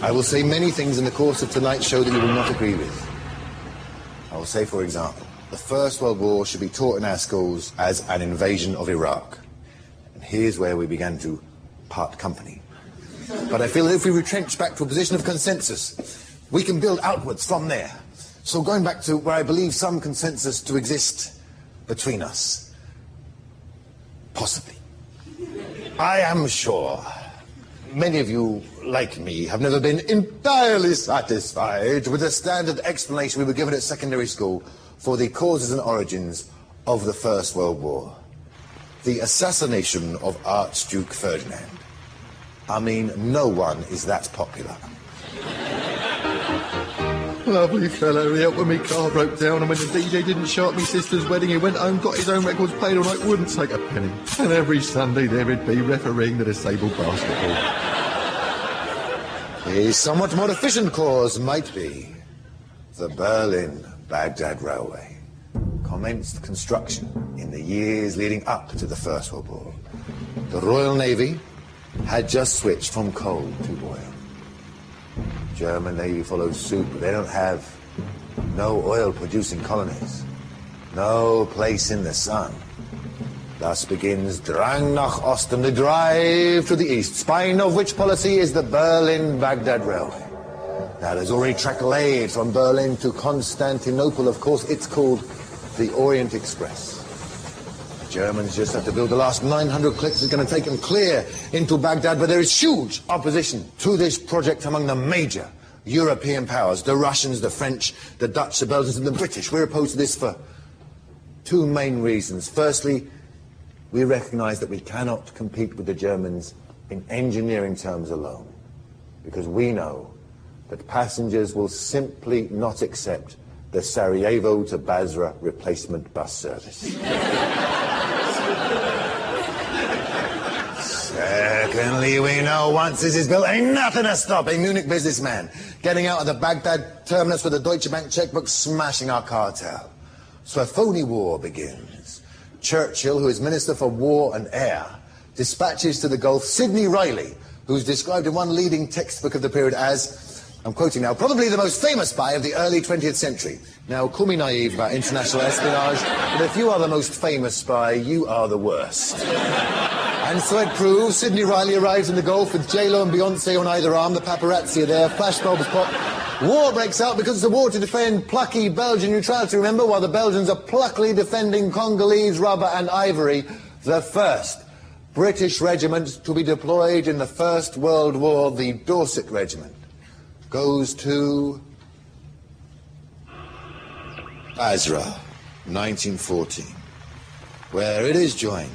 I will say many things in the course of tonight's show that you will not agree with. I will say, for example, the First World War should be taught in our schools as an invasion of Iraq. And here's where we began to part company. But I feel that if we retrench back to a position of consensus, we can build outwards from there. So going back to where I believe some consensus to exist between us. Possibly. I am sure many of you, like me, have never been entirely satisfied with the standard explanation we were given at secondary school for the causes and origins of the First World War. The assassination of Archduke Ferdinand. I mean, no one is that popular. Lovely fellow, he helped when my car broke down, and when the DJ didn't show up my sister's wedding, he went home, got his own records played all night, wouldn't take a penny. And every Sunday there he'd be refereeing the disabled basketball. A somewhat more efficient cause might be the Berlin-Baghdad Railway. Commenced construction in the years leading up to the First World War. The Royal Navy had just switched from coal to oil. German Navy followed suit, but they don't have no oil-producing colonies. No place in the sun. Thus begins Drang nach Osten, the drive to the east, spine of which policy is the Berlin-Baghdad Railway. Now, there's already track laid from Berlin to Constantinople. Of course, it's called the Orient Express. The Germans just have to build the last 900 clicks. It's going to take them clear into Baghdad, but there is huge opposition to this project among the major European powers, the Russians, the French, the Dutch, the Belgians, and the British. We're opposed to this for two main reasons. Firstly, we recognize that we cannot compete with the Germans in engineering terms alone, because we know that passengers will simply not accept the Sarajevo to Basra replacement bus service. Secondly, we know once this is built, ain't nothing to stop a Munich businessman getting out of the Baghdad terminus with a Deutsche Bank checkbook, smashing our cartel. So a phony war begins. Churchill, who is Minister for War and Air, dispatches to the Gulf Sidney Riley, who's described in one leading textbook of the period as, I'm quoting now, probably the most famous spy of the early 20th century. Now, call me naive about international espionage, but if you are the most famous spy, you are the worst. And so it proves, Sidney Riley arrives in the Gulf with J-Lo and Beyonce on either arm, the paparazzi are there, flashbulbs pop. War breaks out because it's a war to defend plucky Belgian neutrality, remember, while the Belgians are pluckily defending Congolese rubber and ivory, the first British regiment to be deployed in the First World War, the Dorset Regiment, goes to Basra, 1914, where it is joined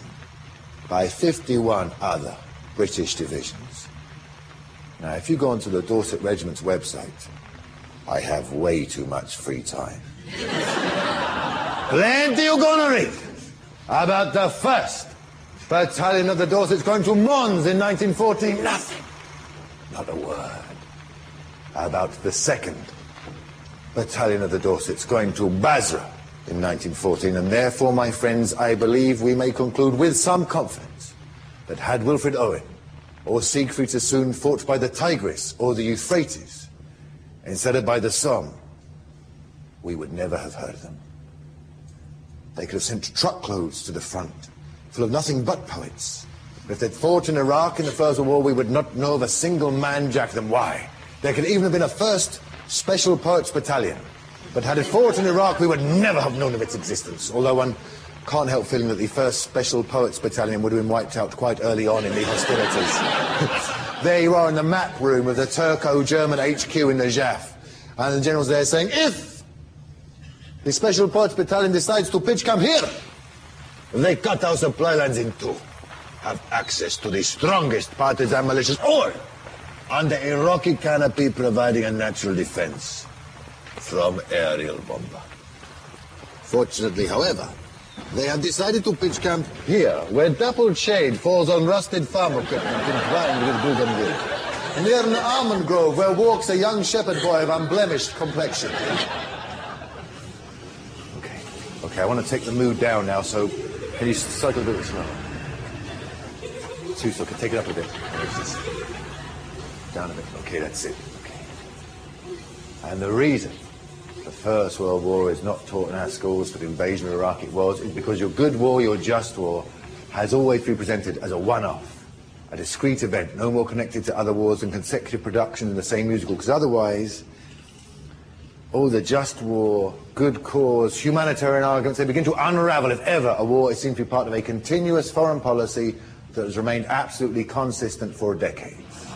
by 51 other British divisions. Now, if you go onto the Dorset Regiment's website, I have way too much free time. Plenty you're gonna read about the 1st Battalion of the Dorsets going to Mons in 1914. Nothing. Not a word about the 2nd Battalion of the Dorsets going to Basra in 1914, and therefore, my friends, I believe we may conclude with some confidence that had Wilfred Owen or Siegfried Sassoon fought by the Tigris or the Euphrates instead of by the Somme, we would never have heard of them. They could have sent truckloads to the front, full of nothing but poets. But if they'd fought in Iraq in the First World War, we would not know of a single man jack them. Why? There could even have been a 1st Special Poets Battalion. But had it fought in Iraq, we would never have known of its existence, although one can't help feeling that the 1st Special Poets Battalion would have been wiped out quite early on in the hostilities. There you are in the map room of the Turco-German HQ in Najaf, and the general's there saying, if the Special Poets Battalion decides to pitch camp here, they cut our supply lines in two, have access to the strongest partisan militias, or under Iraqi canopy providing a natural defense from aerial bomber. Fortunately, however, they have decided to pitch camp here, where dappled shade falls on rusted farm equipment entwined with bougainville. Near an almond grove where walks a young shepherd boy of unblemished complexion. Okay, I want to take the mood down now, so can you cycle a bit slower? Too slow, take it up a bit. Down a bit. Okay, that's it. Okay. And the reason the First World War is not taught in our schools, for the invasion of Iraq it was, is because your good war, your just war, has always been presented as a one-off, a discrete event, no more connected to other wars than consecutive production in the same musical, because otherwise, all the just war, good cause, humanitarian arguments, they begin to unravel if ever a war is seen to be part of a continuous foreign policy that has remained absolutely consistent for decades.